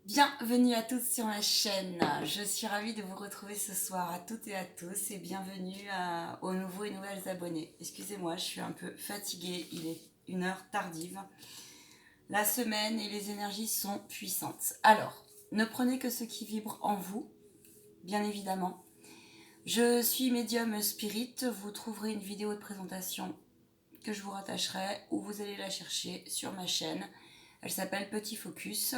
Bienvenue à tous sur ma chaîne. Je suis ravie de vous retrouver ce soir à toutes et à tous et bienvenue aux nouveaux et nouvelles abonnés. Excusez-moi, je suis un peu fatiguée, il est une heure tardive. La semaine et les énergies sont puissantes. Alors, ne prenez que ce qui vibre en vous, bien évidemment. Je suis médium spirit, vous trouverez une vidéo de présentation que je vous rattacherai ou vous allez la chercher sur ma chaîne. Elle s'appelle Petit Focus.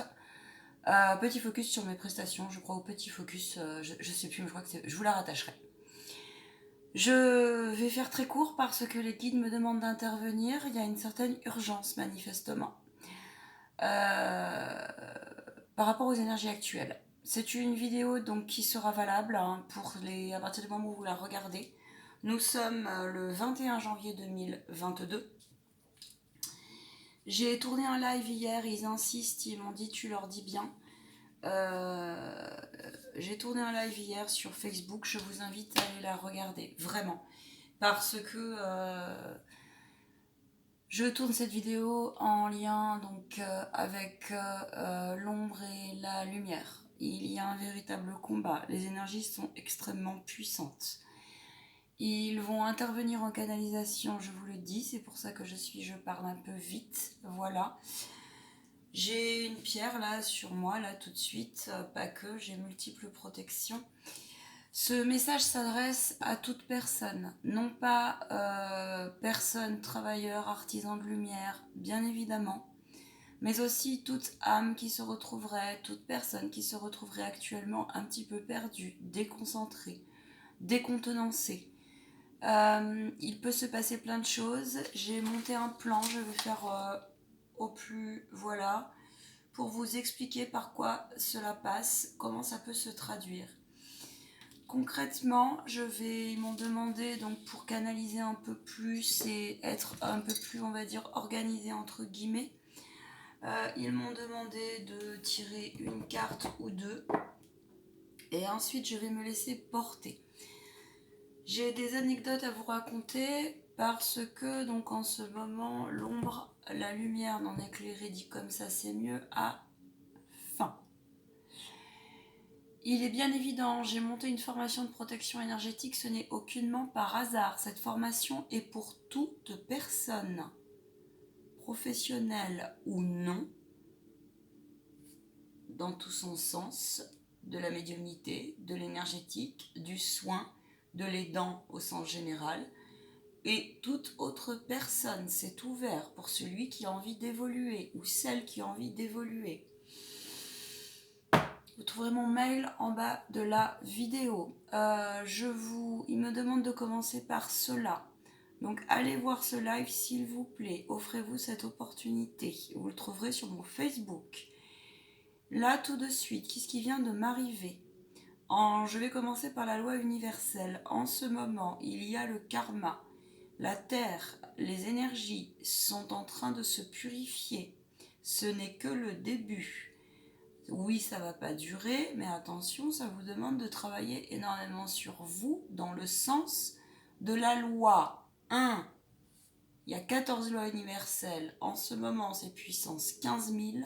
Petit focus sur mes prestations, je crois, ou petit focus, je sais plus, mais je crois que je vous la rattacherai. Je vais faire très court parce que les guides me demandent d'intervenir. Il y a une certaine urgence, manifestement, euh, par rapport aux énergies actuelles. C'est une vidéo donc qui sera valable pour à partir du moment où vous la regardez. Nous sommes le 21 janvier 2022. J'ai tourné un live hier, ils insistent, ils m'ont dit tu leur dis bien. Euh, j'ai tourné un live hier sur Facebook, je vous invite à aller la regarder, vraiment. Parce que je tourne cette vidéo en lien donc, avec l'ombre et la lumière. Il y a un véritable combat, les énergies sont extrêmement puissantes. Ils vont intervenir en canalisation, je vous le dis, c'est pour ça que je parle un peu vite, voilà. J'ai une pierre là sur moi, là tout de suite, pas que, j'ai multiples protections. Ce message s'adresse à toute personne, non pas personne, travailleur, artisan de lumière, bien évidemment, mais aussi toute âme qui se retrouverait, toute personne qui se retrouverait actuellement un petit peu perdue, déconcentrée, décontenancée. Il peut se passer plein de choses. J'ai monté un plan, je vais faire au plus, voilà, pour vous expliquer par quoi cela passe, comment ça peut se traduire. Concrètement, ils m'ont demandé donc pour canaliser un peu plus et être un peu plus, on va dire, organisé entre guillemets. Ils m'ont demandé de tirer une carte ou deux et ensuite je vais me laisser porter. J'ai des anecdotes à vous raconter parce que donc en ce moment l'ombre, la lumière non éclairée dit comme ça c'est mieux à fin. Il est bien évident, j'ai monté une formation de protection énergétique, ce n'est aucunement par hasard. Cette formation est pour toute personne, professionnelle ou non, dans tout son sens, de la médiumnité, de l'énergétique, du soin, de l'aidant au sens général, et toute autre personne. C'est ouvert pour celui qui a envie d'évoluer ou celle qui a envie d'évoluer. Vous trouverez mon mail en bas de la vidéo. Il me demande de commencer par cela. Donc allez voir ce live s'il vous plaît. Offrez-vous cette opportunité. Vous le trouverez sur mon Facebook. Là tout de suite, qu'est-ce qui vient de m'arriver ? Je vais commencer par la loi universelle. En ce moment, il y a le karma. La terre, les énergies sont en train de se purifier. Ce n'est que le début. Oui, ça va pas durer, mais attention, ça vous demande de travailler énormément sur vous dans le sens de la loi 1. Il y a 14 lois universelles. En ce moment, c'est puissance 15 000.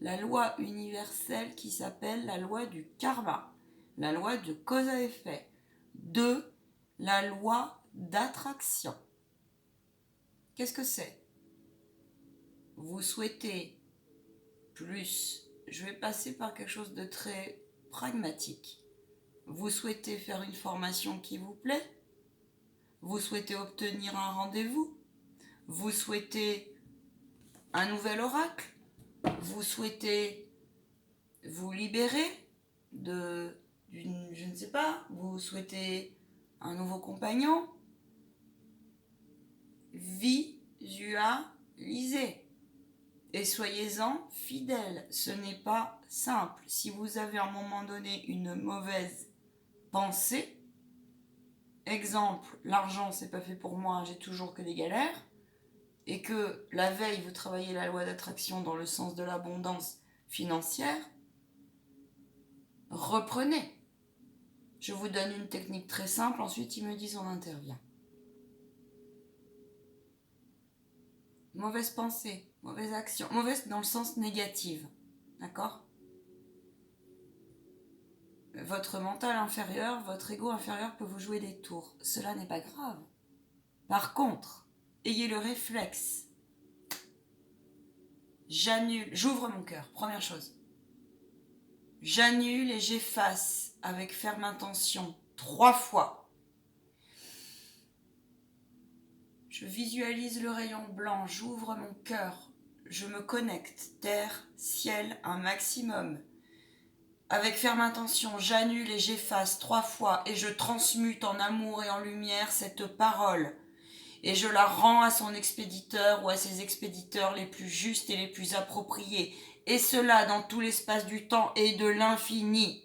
La loi universelle qui s'appelle la loi du karma, la loi de cause à effet. 2. La loi d'attraction. Qu'est-ce que c'est ? Vous souhaitez plus. Je vais passer par quelque chose de très pragmatique. Vous souhaitez faire une formation qui vous plaît ? Vous souhaitez obtenir un rendez-vous ? Vous souhaitez un nouvel oracle ? Vous souhaitez vous libérer je ne sais pas, vous souhaitez un nouveau compagnon ? Visualisez. Et soyez-en fidèles. Ce n'est pas simple. Si vous avez à un moment donné une mauvaise pensée, exemple, l'argent c'est pas fait pour moi, j'ai toujours que des galères, et que la veille vous travaillez la loi d'attraction dans le sens de l'abondance financière, reprenez. Je vous donne une technique très simple, ensuite ils me disent on intervient. Mauvaise pensée, mauvaise action, mauvaise dans le sens négatif, d'accord ? votre mental inférieur, votre ego inférieur peut vous jouer des tours. Cela n'est pas grave. Par contre, ayez le réflexe. J'annule, j'ouvre mon cœur, première chose. J'annule et j'efface avec ferme intention 3 fois. Je visualise le rayon blanc, j'ouvre mon cœur, je me connecte, terre, ciel, un maximum. Avec ferme intention, j'annule et j'efface 3 fois et je transmute en amour et en lumière cette parole. Et je la rends à son expéditeur ou à ses expéditeurs les plus justes et les plus appropriés. Et cela dans tout l'espace du temps et de l'infini.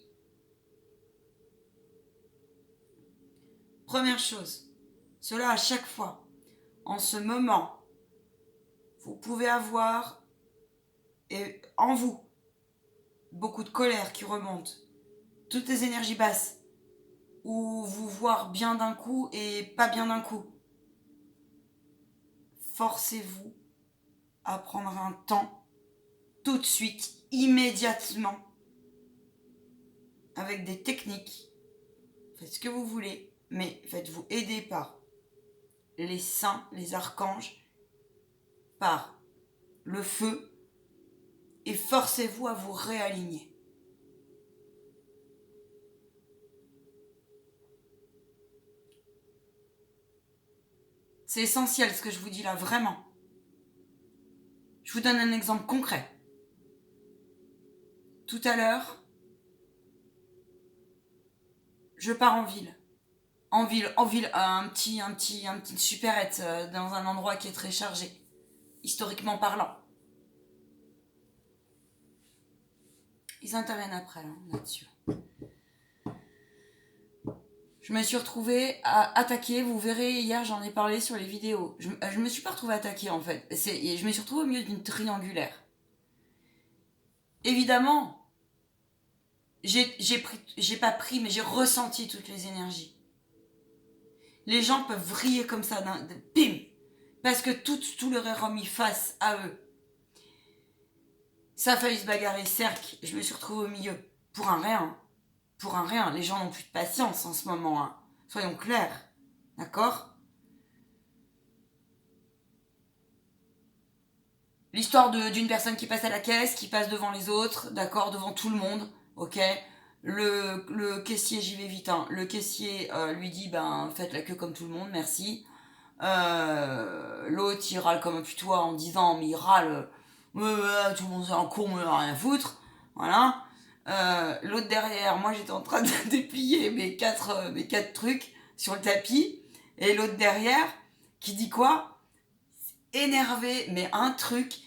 Première chose, cela à chaque fois. En ce moment, vous pouvez avoir en vous beaucoup de colère qui remonte, toutes les énergies basses, ou vous voir bien d'un coup et pas bien d'un coup. Forcez-vous à prendre un temps, tout de suite, immédiatement, avec des techniques. Faites ce que vous voulez, mais faites-vous aider par les saints, les archanges, par le feu, et forcez-vous à vous réaligner. C'est essentiel ce que je vous dis là, vraiment. Je vous donne un exemple concret. Tout à l'heure, je pars en ville. En ville, un petit supérette dans un endroit qui est très chargé, historiquement parlant. Ils interviennent après là-dessus. Je me suis retrouvée attaquée, vous verrez, hier j'en ai parlé sur les vidéos. Je me suis pas retrouvée attaquée en fait. Je me suis retrouvée au milieu d'une triangulaire. Évidemment, j'ai pas pris, mais j'ai ressenti toutes les énergies. Les gens peuvent vriller comme ça, bim, parce que tout leur est remis face à eux. Ça a failli se bagarrer, cercle, je me suis retrouvée au milieu. Pour un rien. Pour un rien. Les gens n'ont plus de patience en ce moment. Hein. Soyons clairs. D'accord ? L'histoire d'une personne qui passe à la caisse, qui passe devant les autres, d'accord, devant tout le monde, ok ? Le caissier, j'y vais vite, hein. Le caissier lui dit, faites la queue comme tout le monde, merci. L'autre, il râle comme un putois en disant, mais il râle, tout le monde est en cours, mais rien à foutre, voilà. L'autre derrière, moi j'étais en train de déplier mes quatre trucs sur le tapis, et l'autre derrière, qui dit quoi ? Énervé, mais un truc,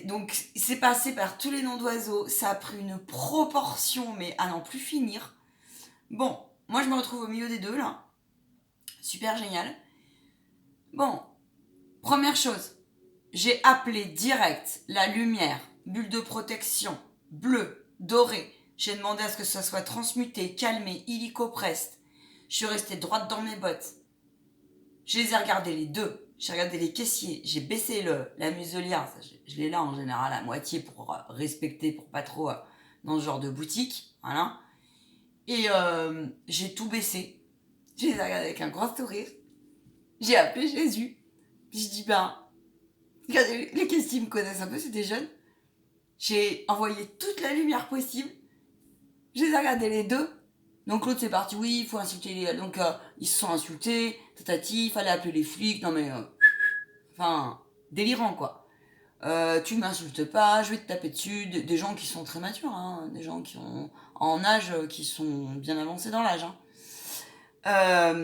donc c'est passé par tous les noms d'oiseaux, ça a pris une proportion, mais à n'en plus finir. Bon, moi je me retrouve au milieu des deux là, super génial. Bon, première chose, j'ai appelé direct la lumière, bulle de protection, bleue, dorée. J'ai demandé à ce que ça soit transmuté, calmé, illico preste. Je suis restée droite dans mes bottes. Je les ai regardés les deux. J'ai regardé les caissiers. J'ai baissé la muselière. Je l'ai là en général à moitié pour respecter, pour pas trop dans ce genre de boutique. Voilà. Et j'ai tout baissé. Je les ai regardés avec un grand sourire. J'ai appelé Jésus. Puis je dis, regardez, les caissiers me connaissent un peu, c'est des jeunes. J'ai envoyé toute la lumière possible. Je les ai regardés les deux. Donc l'autre c'est parti, oui, il faut insulter les... Donc ils se sont insultés, tatati, fallait appeler les flics, non mais... Enfin, délirant quoi. Tu m'insultes pas, je vais te taper dessus. Des gens qui sont très matures, hein, des gens qui ont en âge, qui sont bien avancés dans l'âge. Hein.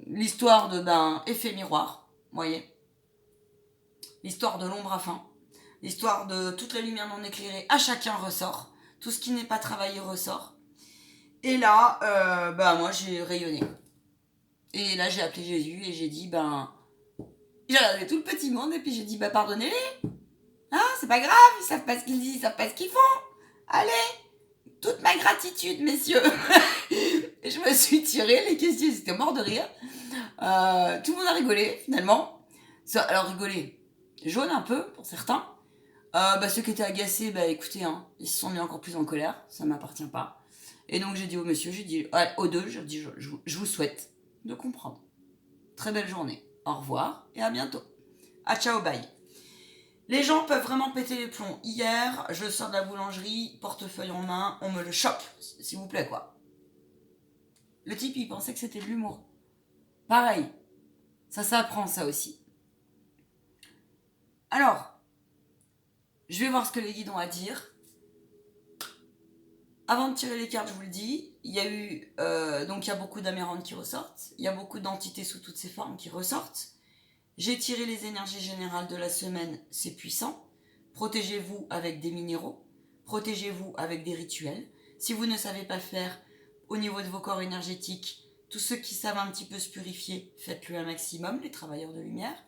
L'histoire de effet miroir, vous voyez. L'histoire de l'ombre à fin. L'histoire de toute la lumière non éclairée, à chacun ressort. Tout ce qui n'est pas travaillé ressort. Et là, moi j'ai rayonné. Et là j'ai appelé Jésus et j'ai dit, j'ai regardé tout le petit monde et puis j'ai dit, pardonnez-les. Hein, c'est pas grave, ils savent pas ce qu'ils disent, ils savent pas ce qu'ils font. Allez, toute ma gratitude, messieurs. Et je me suis tirée, les caissiers étaient morts de rire. Tout le monde a rigolé, finalement. Alors rigolé, jaune un peu pour certains. Ceux qui étaient agacés, écoutez, hein, ils se sont mis encore plus en colère, ça m'appartient pas. Et donc j'ai dit au monsieur, j'ai dit aux deux, je vous souhaite de comprendre. Très belle journée. Au revoir et à bientôt. À ciao, bye. Les gens peuvent vraiment péter les plombs. Hier, je sors de la boulangerie, portefeuille en main, on me le chope, s'il vous plaît, quoi. Le type, il pensait que c'était de l'humour. Pareil, ça s'apprend, ça aussi. Alors, je vais voir ce que les guides ont à dire. Avant de tirer les cartes, je vous le dis, il y a eu donc il y a beaucoup d'amérantes qui ressortent, il y a beaucoup d'entités sous toutes ces formes qui ressortent. J'ai tiré les énergies générales de la semaine, c'est puissant. Protégez-vous avec des minéraux, protégez-vous avec des rituels. Si vous ne savez pas faire au niveau de vos corps énergétiques, tous ceux qui savent un petit peu se purifier, faites-le un maximum, les travailleurs de lumière.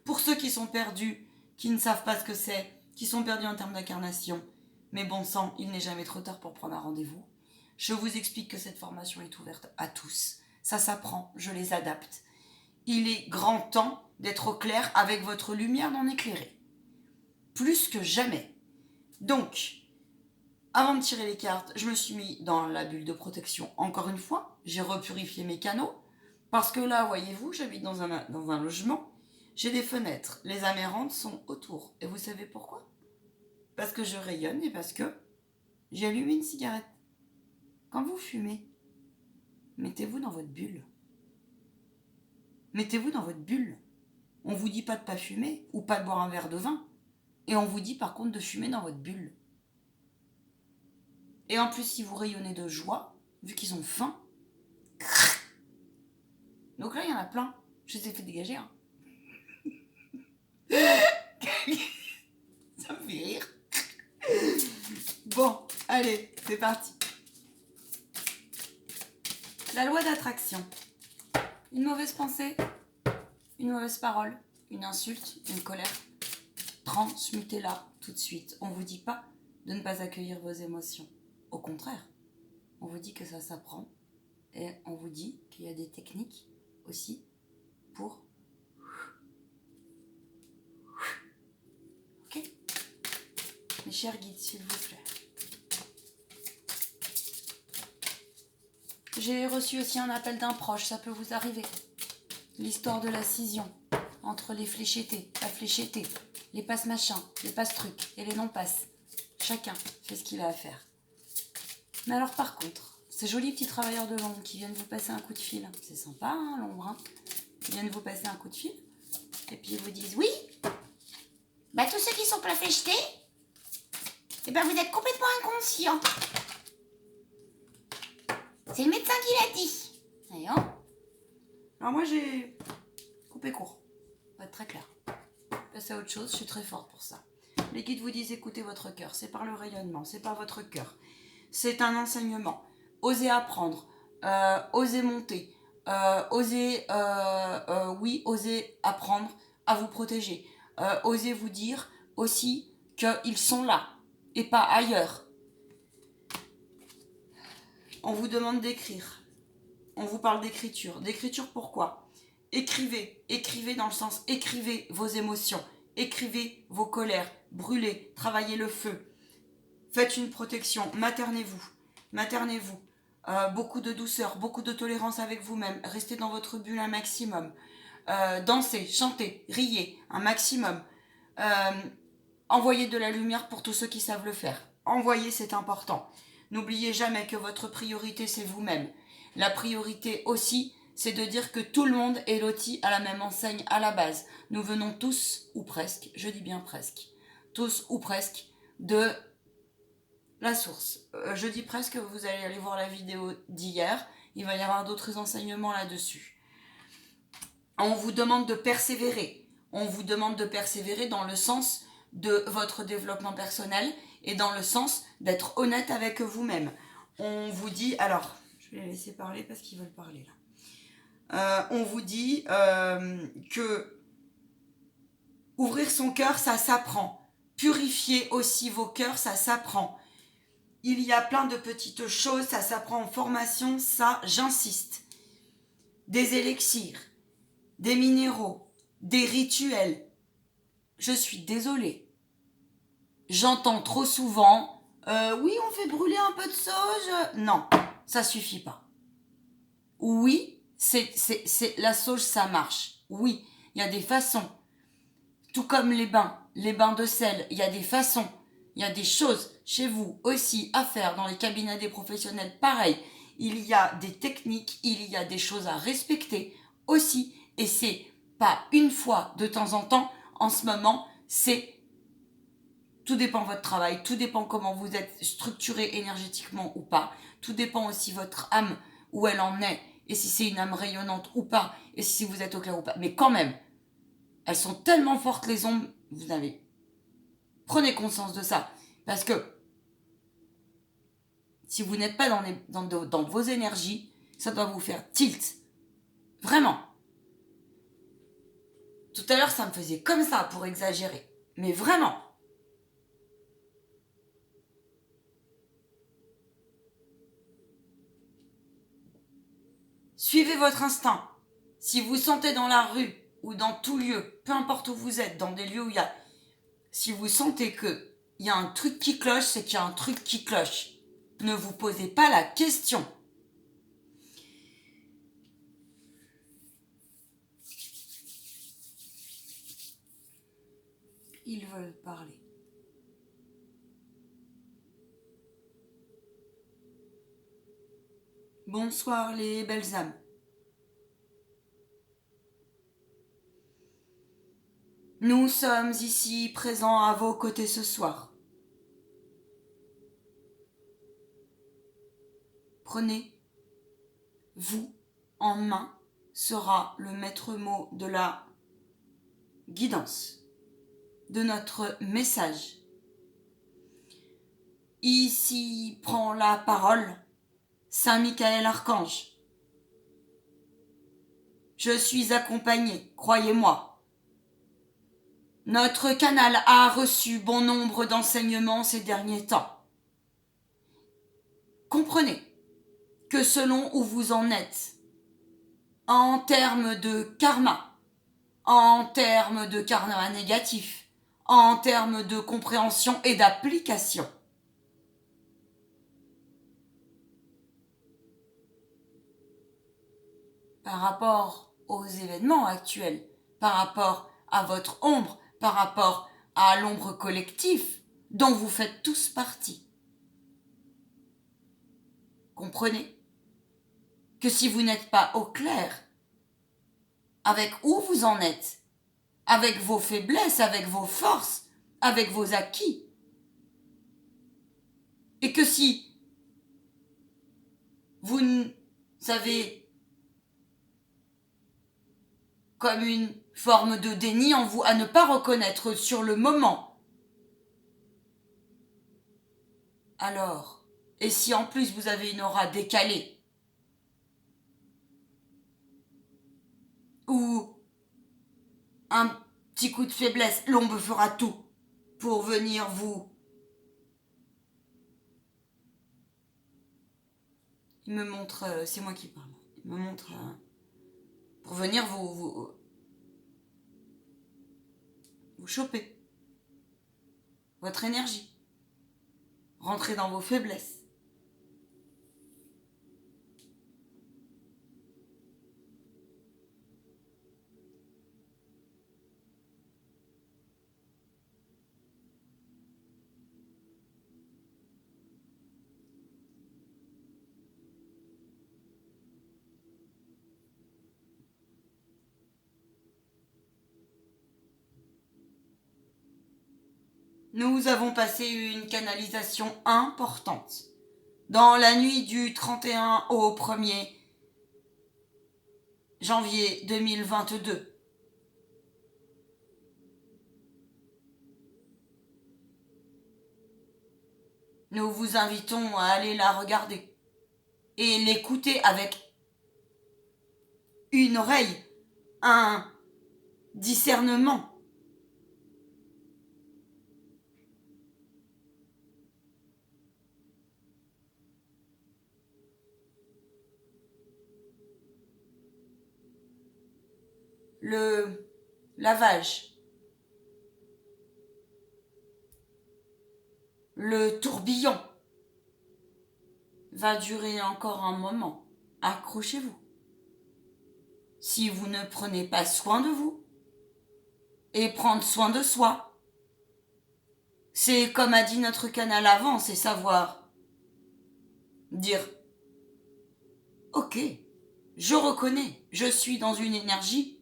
Pour ceux qui sont perdus, qui ne savent pas ce que c'est, qui sont perdus en termes d'incarnation, mais bon sang, il n'est jamais trop tard pour prendre un rendez-vous. Je vous explique que cette formation est ouverte à tous. Ça s'apprend, je les adapte. Il est grand temps d'être au clair avec votre lumière non éclairée. Plus que jamais. Donc, avant de tirer les cartes, je me suis mis dans la bulle de protection encore une fois. J'ai repurifié mes canaux. Parce que là, voyez-vous, j'habite dans un logement. J'ai des fenêtres. Les amérantes sont autour. Et vous savez pourquoi ? Parce que je rayonne et parce que j'ai allumé une cigarette. Quand vous fumez, mettez-vous dans votre bulle. Mettez-vous dans votre bulle. On vous dit pas de pas fumer ou pas de boire un verre de vin. Et on vous dit par contre de fumer dans votre bulle. Et en plus, si vous rayonnez de joie, vu qu'ils ont faim, donc là, il y en a plein. Je les ai fait dégager. Hein. Ça me fait rire. Bon, allez, c'est parti. La loi d'attraction. Une mauvaise pensée, une mauvaise parole, une insulte, une colère. Transmutez-la tout de suite. On ne vous dit pas de ne pas accueillir vos émotions. Au contraire, on vous dit que ça s'apprend et on vous dit qu'il y a des techniques aussi pour... Ok ? Mes chers guides, s'il vous plaît. J'ai reçu aussi un appel d'un proche, ça peut vous arriver. L'histoire de la scission entre les fléchettés, la fléchettée, les passe-machins, les passe-trucs et les non-passes. Chacun fait ce qu'il a à faire. Mais alors par contre, ces jolis petits travailleurs de l'ombre qui viennent vous passer un coup de fil, c'est sympa hein, l'ombre, hein, ils viennent vous passer un coup de fil, et puis ils vous disent oui, bah tous ceux qui sont pas fléchetés, et ben vous êtes complètement inconscients. C'est le médecin qui l'a dit. Voyons. Alors moi j'ai coupé court, pour être très clair. Passer à autre chose, je suis très forte pour ça. Les guides vous disent écoutez votre cœur, c'est par le rayonnement, c'est par votre cœur. C'est un enseignement. Osez apprendre, osez monter, osez apprendre à vous protéger. Osez vous dire aussi qu'ils sont là et pas ailleurs. On vous demande d'écrire. On vous parle d'écriture. D'écriture pourquoi ? Écrivez. Écrivez dans le sens écrivez vos émotions. Écrivez vos colères. Brûlez. Travaillez le feu. Faites une protection. Maternez-vous. Maternez-vous. Beaucoup de douceur. Beaucoup de tolérance avec vous-même. Restez dans votre bulle un maximum. Dansez. Chantez. Riez un maximum. Envoyez de la lumière pour tous ceux qui savent le faire. Envoyez, c'est important. N'oubliez jamais que votre priorité, c'est vous-même. La priorité aussi, c'est de dire que tout le monde est loti à la même enseigne à la base. Nous venons tous, ou presque, je dis bien presque, tous ou presque, de la source. Je dis presque, vous allez aller voir la vidéo d'hier, il va y avoir d'autres enseignements là-dessus. On vous demande de persévérer. On vous demande de persévérer dans le sens de votre développement personnel et dans le sens d'être honnête avec vous-même. On vous dit, alors, je vais les laisser parler parce qu'ils veulent parler là. On vous dit que ouvrir son cœur, ça s'apprend. Purifier aussi vos cœurs, ça s'apprend. Il y a plein de petites choses, ça s'apprend en formation, ça, j'insiste. Des élixirs, des minéraux, des rituels. Je suis désolée. J'entends trop souvent Oui, on fait brûler un peu de sauge. Non, ça suffit pas. Oui, la sauge, ça marche. Oui, il y a des façons. Tout comme les bains de sel, il y a des façons. Il y a des choses chez vous aussi à faire dans les cabinets des professionnels. Pareil, il y a des techniques, il y a des choses à respecter aussi. Et c'est pas une fois de temps en temps. En ce moment, tout dépend de votre travail, tout dépend comment vous êtes structuré énergétiquement ou pas. Tout dépend aussi de votre âme, où elle en est, et si c'est une âme rayonnante ou pas, et si vous êtes au clair ou pas. Mais quand même, elles sont tellement fortes les ombres, prenez conscience de ça. Parce que si vous n'êtes pas dans vos énergies, ça doit vous faire tilt. Vraiment. Tout à l'heure, ça me faisait comme ça pour exagérer. Mais vraiment. Suivez votre instinct. Si vous sentez dans la rue ou dans tout lieu, peu importe où vous êtes, dans des lieux où il y a... Si vous sentez qu'il y a un truc qui cloche, c'est qu'il y a un truc qui cloche. Ne vous posez pas la question. Ils veulent parler. Bonsoir les belles âmes. Nous sommes ici présents à vos côtés ce soir. Prenez, vous, en main, sera le maître mot de la guidance, de notre message. Ici prend la parole Saint Michael Archange. Je suis accompagné, croyez-moi. Notre canal a reçu bon nombre d'enseignements ces derniers temps. Comprenez que selon où vous en êtes, en termes de karma, en termes de karma négatif, en termes de compréhension et d'application, par rapport aux événements actuels, par rapport à votre ombre, par rapport à l'ombre collective dont vous faites tous partie. Comprenez que si vous n'êtes pas au clair avec où vous en êtes, avec vos faiblesses, avec vos forces, avec vos acquis, et que si vous avez comme une forme de déni en vous à ne pas reconnaître sur le moment, alors, et si en plus vous avez une aura décalée, ou un petit coup de faiblesse, l'ombre fera tout pour venir vous... Il me montre, c'est moi qui parle, il me montre, pour venir vous choper votre énergie, rentrer dans vos faiblesses. Nous avons passé une canalisation importante dans la nuit du 31 au 1er janvier 2022. Nous vous invitons à aller la regarder et l'écouter avec une oreille, un discernement. Le lavage, le tourbillon va durer encore un moment. Accrochez-vous. Si vous ne prenez pas soin de vous et prendre soin de soi, c'est comme a dit notre canal avant, c'est savoir dire ok, je reconnais, je suis dans une énergie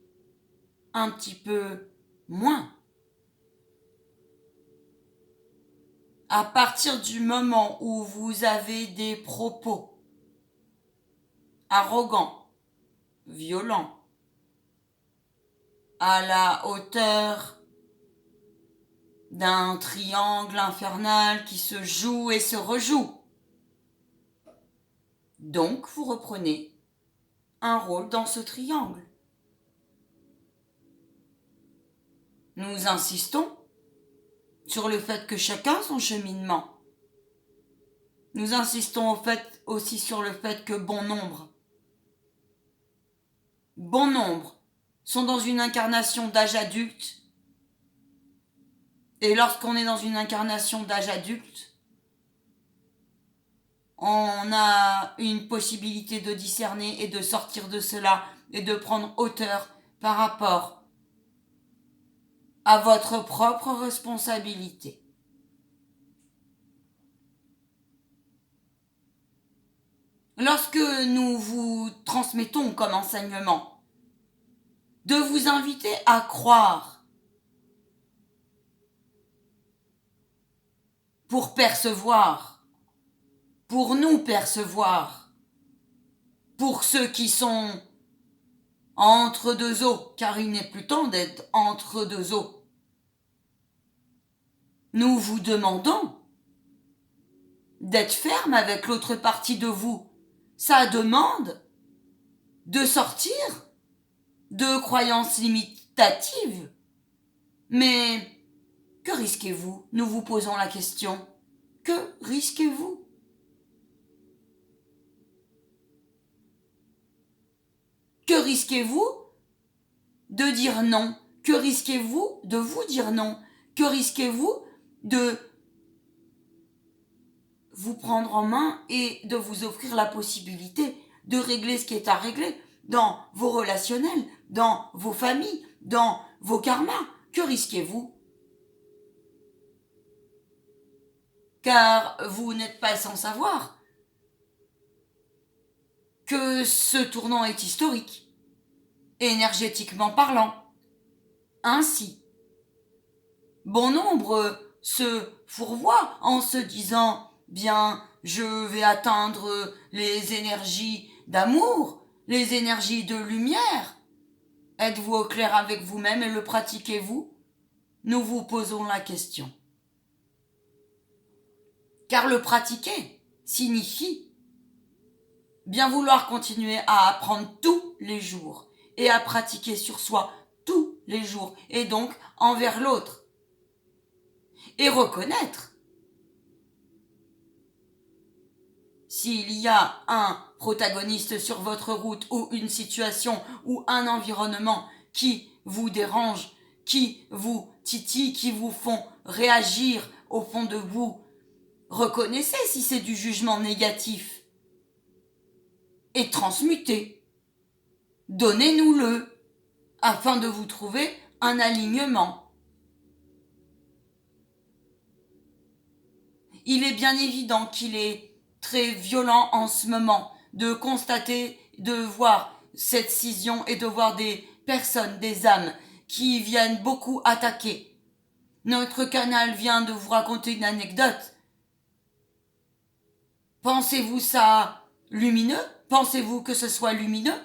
un petit peu moins. À partir du moment où vous avez des propos arrogants, violents, à la hauteur d'un triangle infernal qui se joue et se rejoue, donc vous reprenez un rôle dans ce triangle. Nous insistons sur le fait que chacun son cheminement. Nous insistons aussi sur le fait que bon nombre sont dans une incarnation d'âge adulte. Et lorsqu'on est dans une incarnation d'âge adulte, on a une possibilité de discerner et de sortir de cela et de prendre hauteur par rapport à votre propre responsabilité. Lorsque nous vous transmettons comme enseignement, de vous inviter à croire pour percevoir, pour nous percevoir, pour ceux qui sont entre deux eaux, car il n'est plus temps d'être entre deux eaux. Nous vous demandons d'être ferme avec l'autre partie de vous. Ça demande de sortir de croyances limitatives. Mais que risquez-vous? Nous vous posons la question. Que risquez-vous? Que risquez-vous de dire non? Que risquez-vous de vous dire non? Que risquez-vous de vous prendre en main et de vous offrir la possibilité de régler ce qui est à régler dans vos relationnels, dans vos familles, dans vos karmas? Que risquez-vous? Car vous n'êtes pas sans savoir que ce tournant est historique, énergétiquement parlant. Ainsi, bon nombre se fourvoient en se disant « Bien, je vais atteindre les énergies d'amour, les énergies de lumière. » Êtes-vous au clair avec vous-même et le pratiquez-vous? Nous vous posons la question. Car le pratiquer signifie bien vouloir continuer à apprendre tous les jours et à pratiquer sur soi tous les jours et donc envers l'autre. Et reconnaître s'il y a un protagoniste sur votre route ou une situation ou un environnement qui vous dérange, qui vous titille, qui vous font réagir au fond de vous, reconnaissez si c'est du jugement négatif et transmutez. Donnez-nous-le afin de vous trouver un alignement. Il est bien évident qu'il est très violent en ce moment de constater, de voir cette scission et de voir des personnes, des âmes qui viennent beaucoup attaquer. Notre canal vient de vous raconter une anecdote. Pensez-vous ça lumineux? Pensez-vous que ce soit lumineux?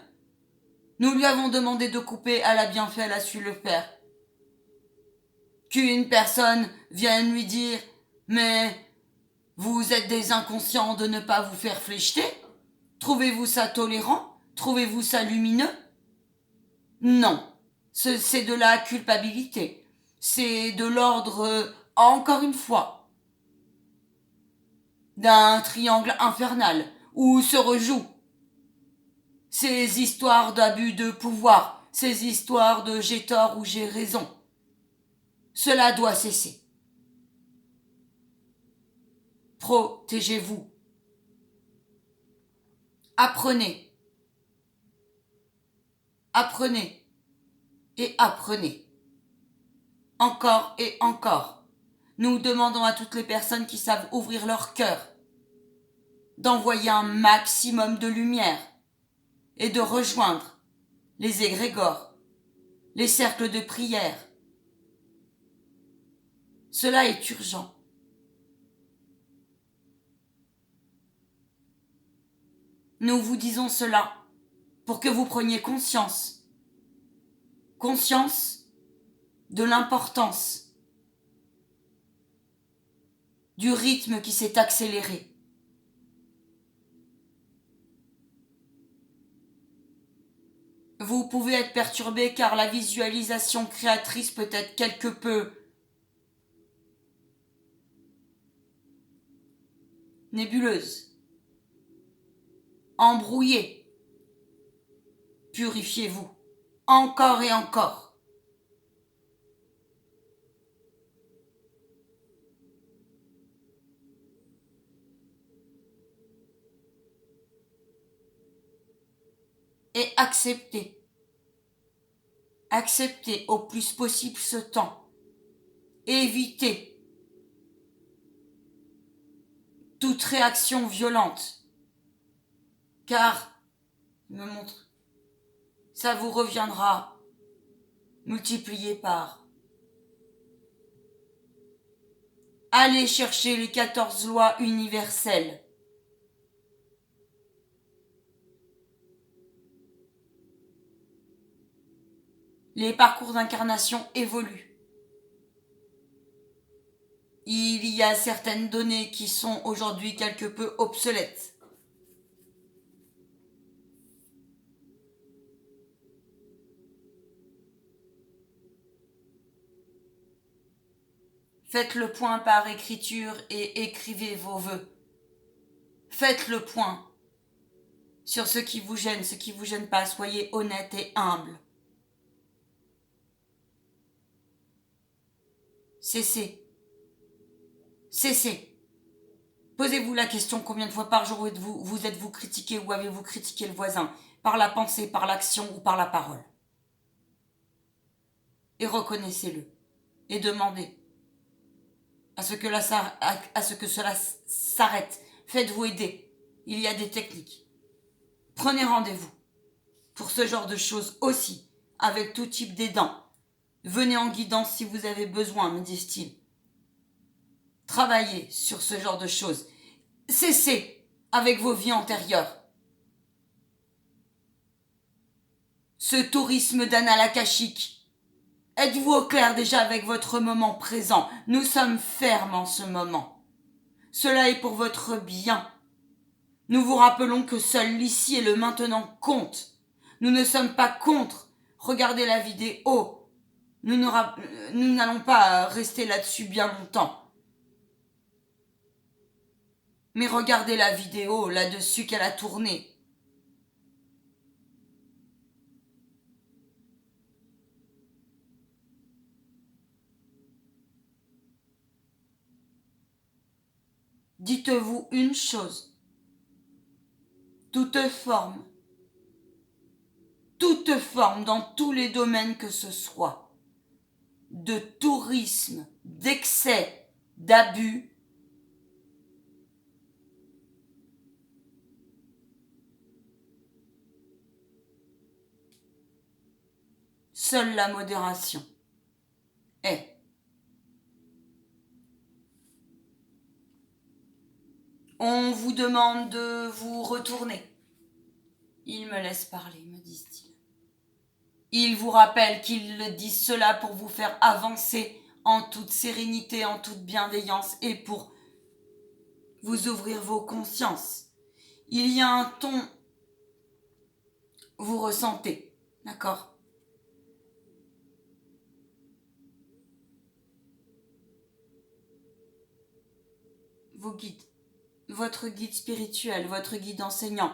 Nous lui avons demandé de couper, elle a bien fait, elle a su le faire. Qu'une personne vienne lui dire « Mais vous êtes des inconscients de ne pas vous faire flécheter? Trouvez-vous ça tolérant? Trouvez-vous ça lumineux? » Non, c'est de la culpabilité. C'est de l'ordre, encore une fois, d'un triangle infernal où se rejouent ces histoires d'abus de pouvoir, ces histoires de j'ai tort ou j'ai raison. Cela doit cesser. Protégez-vous. Apprenez. Apprenez. Et apprenez. Encore et encore. Nous demandons à toutes les personnes qui savent ouvrir leur cœur d'envoyer un maximum de lumière et de rejoindre les égrégores, les cercles de prière. Cela est urgent. Nous vous disons cela pour que vous preniez conscience de l'importance du rythme qui s'est accéléré. Vous pouvez être perturbé car la visualisation créatrice peut être quelque peu nébuleuse, embrouillée. Purifiez-vous encore et encore. Et acceptez au plus possible ce temps. Évitez toute réaction violente, car, il me montre, ça vous reviendra multiplié par. Allez chercher les 14 lois universelles. Les parcours d'incarnation évoluent. Il y a certaines données qui sont aujourd'hui quelque peu obsolètes. Faites le point par écriture et écrivez vos vœux. Faites le point sur ce qui vous gêne, ce qui vous gêne pas. Soyez honnête et humble. Cessez. Posez-vous la question combien de fois par jour vous êtes-vous critiqué ou avez-vous critiqué le voisin, par la pensée, par l'action ou par la parole. Et reconnaissez-le. Et demandez à ce que cela s'arrête. Faites-vous aider. Il y a des techniques. Prenez rendez-vous pour ce genre de choses aussi, avec tout type d'aidants. Venez en guidance si vous avez besoin, me disent-ils. Travaillez sur ce genre de choses. Cessez avec vos vies antérieures. Ce tourisme d'annales akashiques. Êtes-vous au clair déjà avec votre moment présent? Nous sommes fermes en ce moment. Cela est pour votre bien. Nous vous rappelons que seul l'ici et le maintenant comptent. Nous ne sommes pas contre. Regardez la vidéo. Nous n'allons pas rester là-dessus bien longtemps. Mais regardez la vidéo là-dessus qu'elle a tournée. Dites-vous une chose. Toute forme dans tous les domaines que ce soit, de tourisme, d'excès, d'abus, seule la modération est. On vous demande de vous retourner. Il me laisse parler, me disent-ils. Ils vous rappellent qu'ils disent cela pour vous faire avancer en toute sérénité, en toute bienveillance et pour vous ouvrir vos consciences. Il y a un ton, vous ressentez, d'accord ? Vos guides, votre guide spirituel, votre guide enseignant.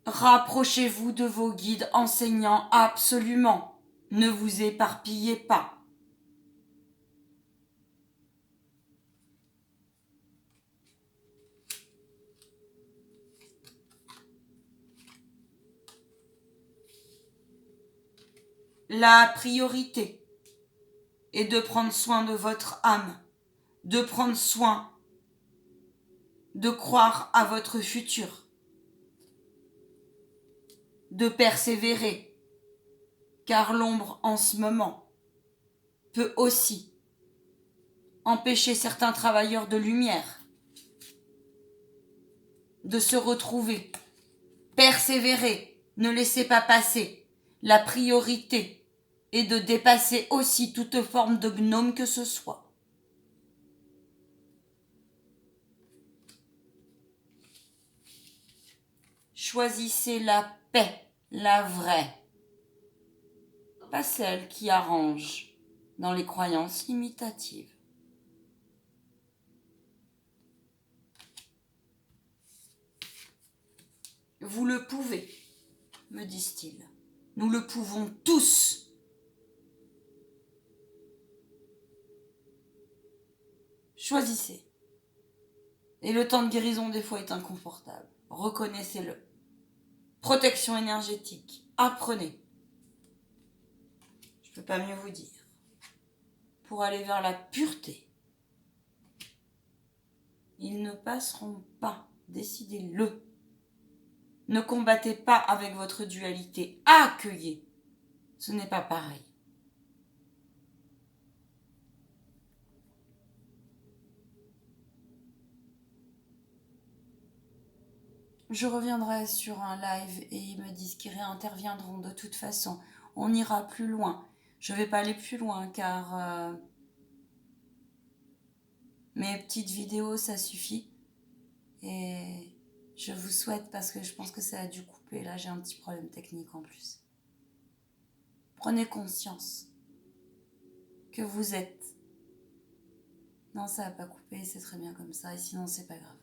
Rapprochez-vous de vos guides enseignants absolument. Ne vous éparpillez pas. La priorité est de prendre soin de votre âme, de prendre soin, de croire à votre futur, de persévérer, car l'ombre en ce moment peut aussi empêcher certains travailleurs de lumière de se retrouver. Persévérez, ne laissez pas passer. La priorité est de dépasser aussi toute forme de gnome que ce soit. Choisissez la paix, la vraie, pas celle qui arrange dans les croyances limitatives. Vous le pouvez, me disent-ils. Nous le pouvons tous. Choisissez. Et le temps de guérison des fois est inconfortable. Reconnaissez-le. Protection énergétique. Apprenez. Je ne peux pas mieux vous dire. Pour aller vers la pureté. Ils ne passeront pas. Décidez-le. Ne combattez pas avec votre dualité. Accueillez. Ce n'est pas pareil. Je reviendrai sur un live et ils me disent qu'ils réinterviendront de toute façon. On ira plus loin. Je ne vais pas aller plus loin car mes petites vidéos, ça suffit. Et je vous souhaite, parce que je pense que ça a dû couper. Là, j'ai un petit problème technique en plus. Prenez conscience que vous êtes... Non, ça n'a pas coupé, c'est très bien comme ça. Et sinon, c'est pas grave.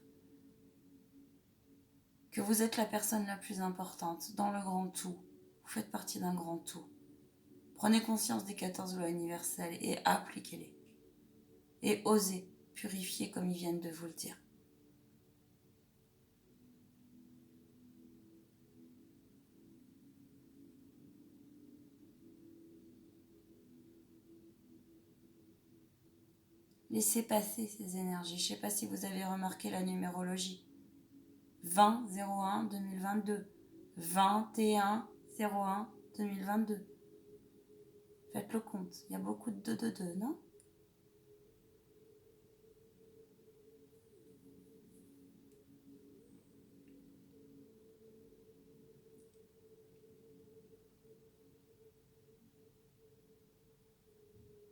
Que vous êtes la personne la plus importante dans le grand tout. Vous faites partie d'un grand tout. Prenez conscience des 14 lois universelles et appliquez-les. Et osez purifier comme ils viennent de vous le dire. Laissez passer ces énergies. Je ne sais pas si vous avez remarqué la numérologie. 20-01-2022. 21-01-2022. Faites le compte. Il y a beaucoup de 2, non ?